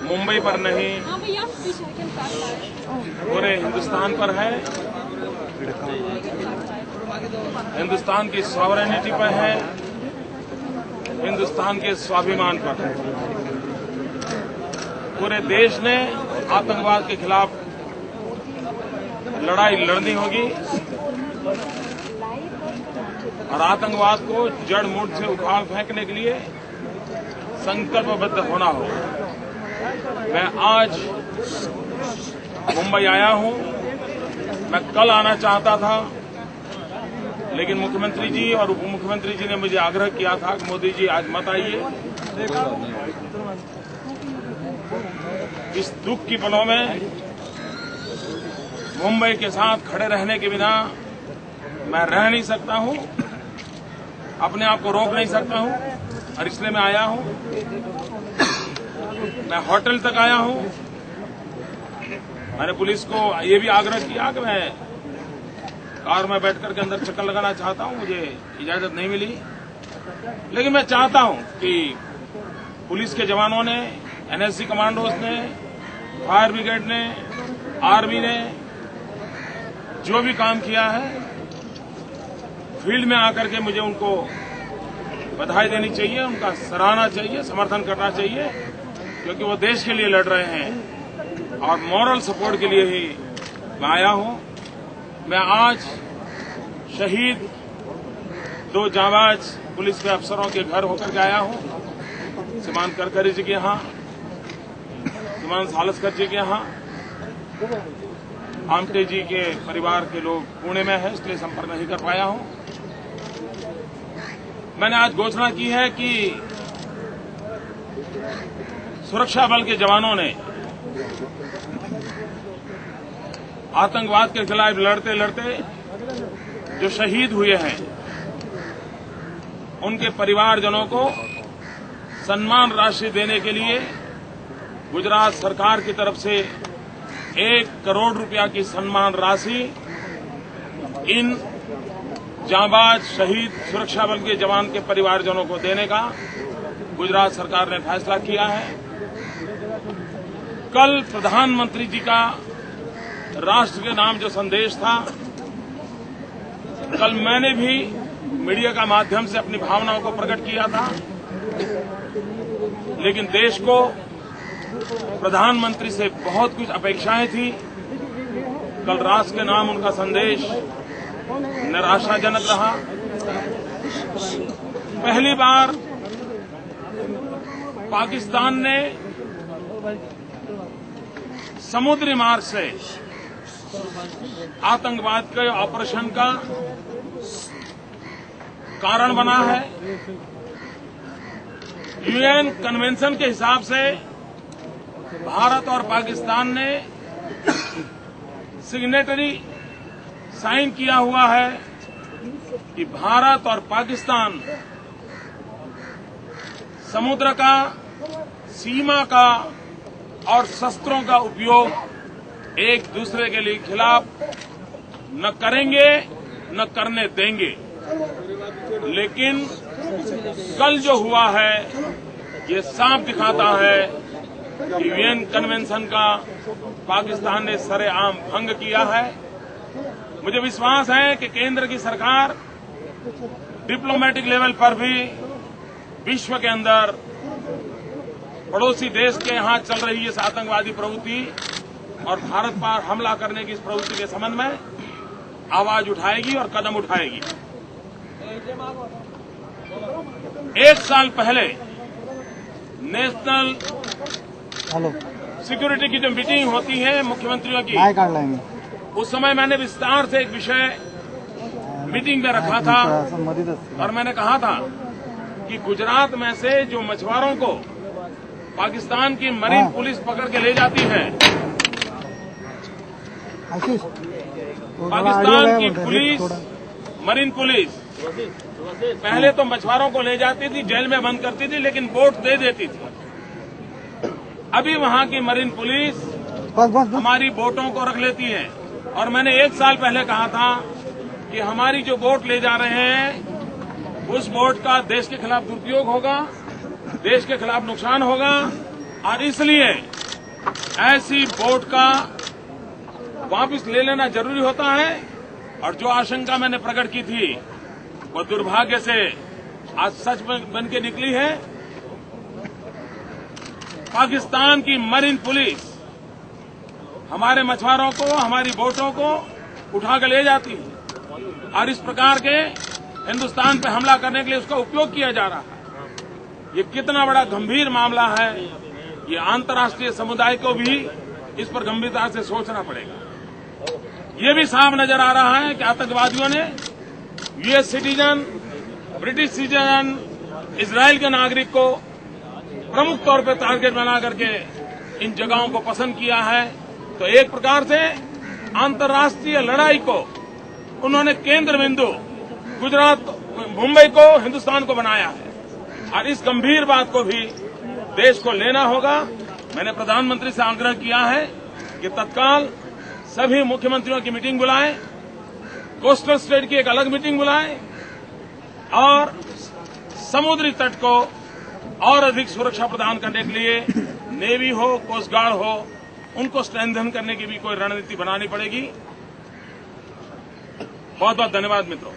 मुंबई पर नहीं, पूरे हिंदुस्तान पर है, हिंदुस्तान की सॉवरेनिटी पर है, हिंदुस्तान के स्वाभिमान पर है। पूरे देश ने आतंकवाद के खिलाफ लड़ाई लड़नी होगी और आतंकवाद को जड़ मूल से उखाड़ फेंकने के लिए संकल्पबद्ध होना होगा। मैं आज मुंबई आया हूं। मैं कल आना चाहता था, लेकिन मुख्यमंत्री जी और उप मुख्यमंत्री जी ने मुझे आग्रह किया था कि मोदी जी आज मत आइए। इस दुख की पलों में मुंबई के साथ खड़े रहने के बिना मैं रह नहीं सकता हूं, अपने आप को रोक नहीं सकता हूं और इसलिए मैं आया हूं। मैं होटल तक आया हूं। मैंने पुलिस को ये भी आग्रह किया कि मैं कार में बैठकर के अंदर चक्कर लगाना चाहता हूं, मुझे इजाजत नहीं मिली। लेकिन मैं चाहता हूं कि पुलिस के जवानों ने, एनएसजी कमांडोज ने, फायर ब्रिगेड ने, आर्मी ने जो भी काम किया है, फील्ड में आकर के मुझे उनको बधाई देनी चाहिए, उनका सराहना चाहिए, समर्थन करना चाहिए, क्योंकि वो देश के लिए लड़ रहे हैं और मॉरल सपोर्ट के लिए ही मैं आया हूं। मैं आज शहीद 2 जांबाज पुलिस के अफसरों के घर होकर के आया हूं, श्रीमान करकरी जी के यहां, श्रीमान सालस्कर जी के यहां। आमटे जी के परिवार के लोग पुणे में हैं, इसलिए संपर्क नहीं कर पाया हूं। मैंने आज घोषणा की है कि सुरक्षा बल के जवानों ने आतंकवाद के खिलाफ लड़ते लड़ते जो शहीद हुए हैं, उनके परिवारजनों को सम्मान राशि देने के लिए गुजरात सरकार की तरफ से 1 करोड़ रुपया की सम्मान राशि इन जांबाज शहीद सुरक्षा बल के जवान के परिवारजनों को देने का गुजरात सरकार ने फैसला किया है। कल प्रधानमंत्री जी का राष्ट्र के नाम जो संदेश था, कल मैंने भी मीडिया का माध्यम से अपनी भावनाओं को प्रकट किया था, लेकिन देश को प्रधानमंत्री से बहुत कुछ अपेक्षाएं थी। कल राष्ट्र के नाम उनका संदेश निराशाजनक रहा। पहली बार पाकिस्तान ने समुद्री मार्ग से आतंकवाद के ऑपरेशन का कारण बना है। यूएन कन्वेंशन के हिसाब से भारत और पाकिस्तान ने सिग्नेटरी साइन किया हुआ है कि भारत और पाकिस्तान समुद्र का, सीमा का और शस्त्रों का उपयोग एक दूसरे के लिए खिलाफ न करेंगे, न करने देंगे। लेकिन कल जो हुआ है, ये साफ दिखाता है कि यूएन कन्वेंशन का पाकिस्तान ने सरेआम भंग किया है। मुझे विश्वास है कि केंद्र की सरकार डिप्लोमेटिक लेवल पर भी विश्व के अंदर पड़ोसी देश के यहां चल रही इस आतंकवादी प्रवृत्ति और भारत पर हमला करने की इस प्रवृत्ति के संबंध में आवाज उठाएगी और कदम उठाएगी। 1 साल पहले नेशनल सिक्योरिटी की जो मीटिंग होती है मुख्यमंत्रियों की, उस समय मैंने विस्तार से एक विषय मीटिंग में रखा था और मैंने कहा था कि गुजरात में से जो मछुआरों को पाकिस्तान की मरीन पुलिस पकड़ के ले जाती है, पाकिस्तान की पुलिस, मरीन पुलिस पहले तो मछुआरों को ले जाती थी, जेल में बंद करती थी, लेकिन बोट दे देती थी। अभी वहां की मरीन पुलिस हमारी बोटों को रख लेती है। और मैंने 1 साल पहले कहा था कि हमारी जो बोट ले जा रहे हैं, उस बोट का देश के खिलाफ दुरुपयोग होगा, देश के खिलाफ नुकसान होगा और इसलिए ऐसी बोट का वापस ले लेना जरूरी होता है। और जो आशंका मैंने प्रकट की थी वो दुर्भाग्य से आज सच बन के निकली है। पाकिस्तान की मरीन पुलिस हमारे मछुआरों को, हमारी बोटों को उठा कर ले जाती है और इस प्रकार के हिंदुस्तान पर हमला करने के लिए उसका उपयोग किया जा रहा है। ये कितना बड़ा गंभीर मामला है, ये अंतर्राष्ट्रीय समुदाय को भी इस पर गंभीरता से सोचना पड़ेगा। ये भी साफ नजर आ रहा है कि आतंकवादियों ने US citizen, British citizen, Israel के नागरिक को प्रमुख तौर पर टारगेट बना करके इन जगहों को पसंद किया है। तो एक प्रकार से अंतर्राष्ट्रीय लड़ाई को उन्होंने केंद्र बिंदु गुजरात, मुंबई को, हिंदुस्तान को बनाया है और इस गंभीर बात को भी देश को लेना होगा। मैंने प्रधानमंत्री से आग्रह किया है कि तत्काल सभी मुख्यमंत्रियों की मीटिंग बुलाएं, कोस्टल स्टेट की एक अलग मीटिंग बुलाएं और समुद्री तट को और अधिक सुरक्षा प्रदान करने के लिए नेवी हो, कोस्ट गार्ड हो, उनको स्ट्रेंथन करने की भी कोई रणनीति बनानी पड़ेगी। बहुत बहुत धन्यवाद मित्रों।